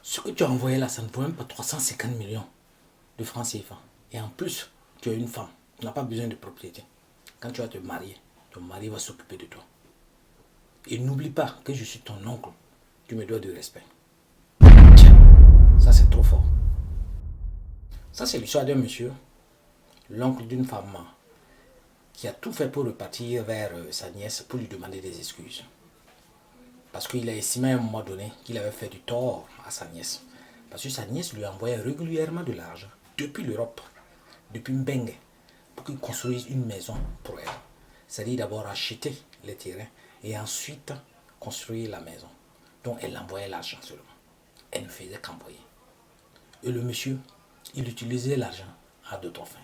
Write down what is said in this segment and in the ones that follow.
Ce que tu as envoyé là, ça ne vaut même pas 350 millions de francs CFA. Et en plus, tu as une femme. Tu n'as pas besoin de propriété. Quand tu vas te marier, ton mari va s'occuper de toi. Et n'oublie pas que je suis ton oncle. Tu me dois du respect. Tiens, ça c'est trop fort. Ça c'est l'histoire d'un monsieur, l'oncle d'une femme, qui a tout fait pour repartir vers sa nièce pour lui demander des excuses. Parce qu'il a estimé à un moment donné qu'il avait fait du tort à sa nièce. Parce que sa nièce lui envoyait régulièrement de l'argent depuis l'Europe, depuis Mbengue, pour qu'il construise une maison pour elle. C'est-à-dire d'abord acheter les terrains et ensuite construire la maison. Donc elle envoyait l'argent seulement. Elle ne faisait qu'envoyer. Et le monsieur, il utilisait l'argent à d'autres fins.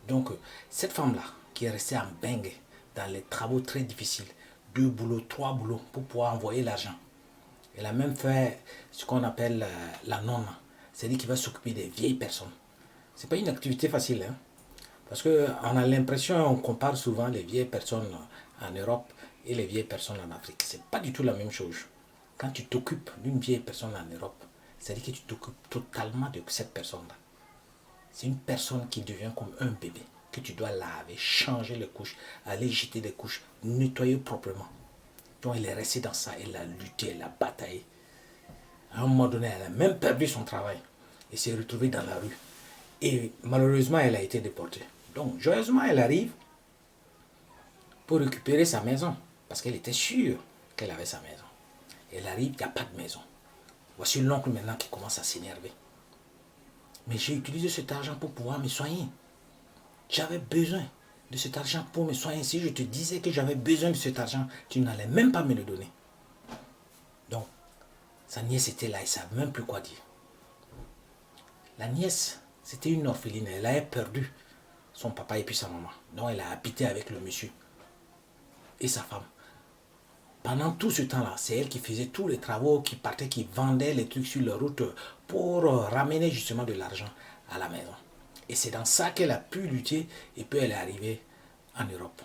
Donc cette femme-là, qui est restée en Mbengue, dans les travaux très difficiles, 2 boulots, 3 boulots, pour pouvoir envoyer l'argent. Elle a même fait ce qu'on appelle la nonne. C'est-à-dire qu'il va s'occuper des vieilles personnes. C'est pas une activité facile, hein? Parce qu'on a l'impression, on compare souvent les vieilles personnes en Europe et les vieilles personnes en Afrique. C'est pas du tout la même chose. Quand tu t'occupes d'une vieille personne en Europe, c'est-à-dire que tu t'occupes totalement de cette personne-là. C'est une personne qui devient comme un bébé, que tu dois laver, changer les couches, aller jeter les couches, nettoyer proprement. Donc elle est restée dans ça, elle a lutté, elle a bataillé. À un moment donné, elle a même perdu son travail et s'est retrouvée dans la rue. Et malheureusement, elle a été déportée. Donc, joyeusement, elle arrive pour récupérer sa maison. Parce qu'elle était sûre qu'elle avait sa maison. Elle arrive, il n'y a pas de maison. Voici l'oncle maintenant qui commence à s'énerver. Mais j'ai utilisé cet argent pour pouvoir me soigner. J'avais besoin de cet argent pour me soigner. Si je te disais que j'avais besoin de cet argent, tu n'allais même pas me le donner. Donc, sa nièce était là, elle ne savait même plus quoi dire. La nièce, c'était une orpheline. Elle avait perdu son papa et puis sa maman. Donc, elle a habité avec le monsieur et sa femme. Pendant tout ce temps-là, c'est elle qui faisait tous les travaux, qui partait, qui vendait les trucs sur la route pour ramener justement de l'argent à la maison. Et c'est dans ça qu'elle a pu lutter et puis elle est arrivée en Europe.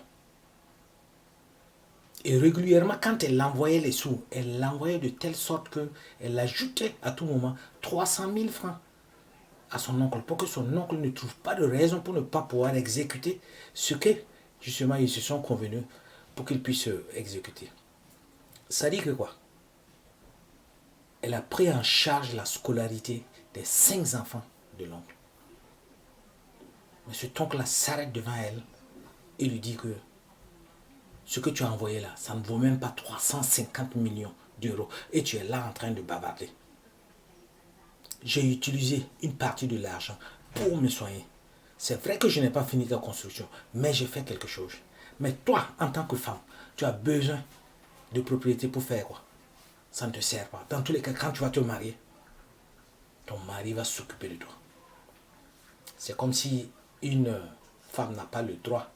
Et régulièrement, quand elle envoyait les sous, elle l'envoyait de telle sorte qu'elle ajoutait à tout moment 300 000 francs à son oncle pour que son oncle ne trouve pas de raison pour ne pas pouvoir exécuter ce que justement ils se sont convenus pour qu'il puisse exécuter. Ça dit que quoi? Elle a pris en charge la scolarité des 5 enfants de l'oncle. Mais cet oncle-là s'arrête devant elle et lui dit que ce que tu as envoyé là, ça ne vaut même pas 350 millions d'euros. Et tu es là en train de bavarder. J'ai utilisé une partie de l'argent pour me soigner. C'est vrai que je n'ai pas fini la construction, mais j'ai fait quelque chose. Mais toi, en tant que femme, tu as besoin de propriété pour faire quoi? Ça ne te sert pas. Dans tous les cas, quand tu vas te marier, ton mari va s'occuper de toi. C'est comme si une femme n'a pas le droit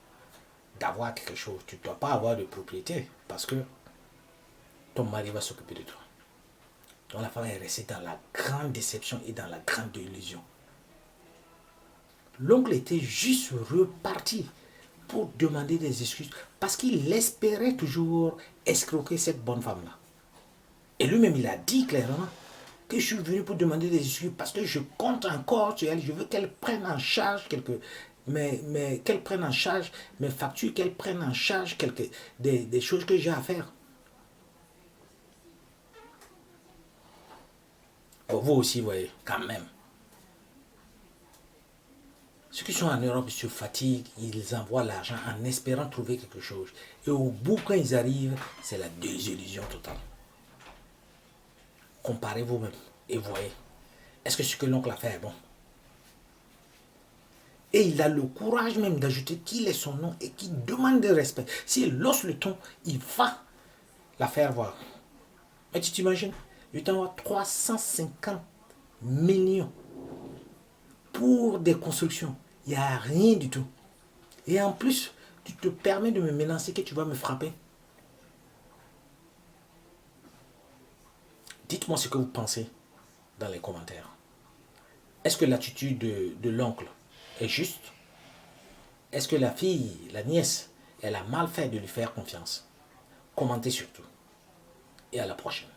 d'avoir quelque chose. Tu ne dois pas avoir de propriété parce que ton mari va s'occuper de toi. Donc la femme est restée dans la grande déception et dans la grande illusion. L'oncle était juste reparti pour demander des excuses parce qu'il espérait toujours escroquer cette bonne femme-là. Et lui-même, il a dit clairement que je suis venu pour demander des excuses parce que je compte encore sur elle. Je veux qu'elle prenne en charge qu'elle prenne en charge mes factures, qu'elle prenne en charge des choses que j'ai à faire. Oh, vous aussi, vous voyez, quand même. Ceux qui sont en Europe se fatiguent, ils envoient l'argent en espérant trouver quelque chose. Et au bout, quand ils arrivent, c'est la désillusion totale. Comparez vous-même et voyez. Est-ce que ce que l'oncle a fait est bon? Et il a le courage même d'ajouter qu'il est son nom et qu'il demande de respect. S'il hausse le ton, il va la faire voir. Mais tu t'imagines, je t'envoie 350 millions pour des constructions. Il n'y a rien du tout. Et en plus, tu te permets de me menacer que tu vas me frapper. Dites-moi ce que vous pensez dans les commentaires. Est-ce que l'attitude de l'oncle est juste? Est-ce que la fille, la nièce, elle a mal fait de lui faire confiance? Commentez surtout. Et à la prochaine.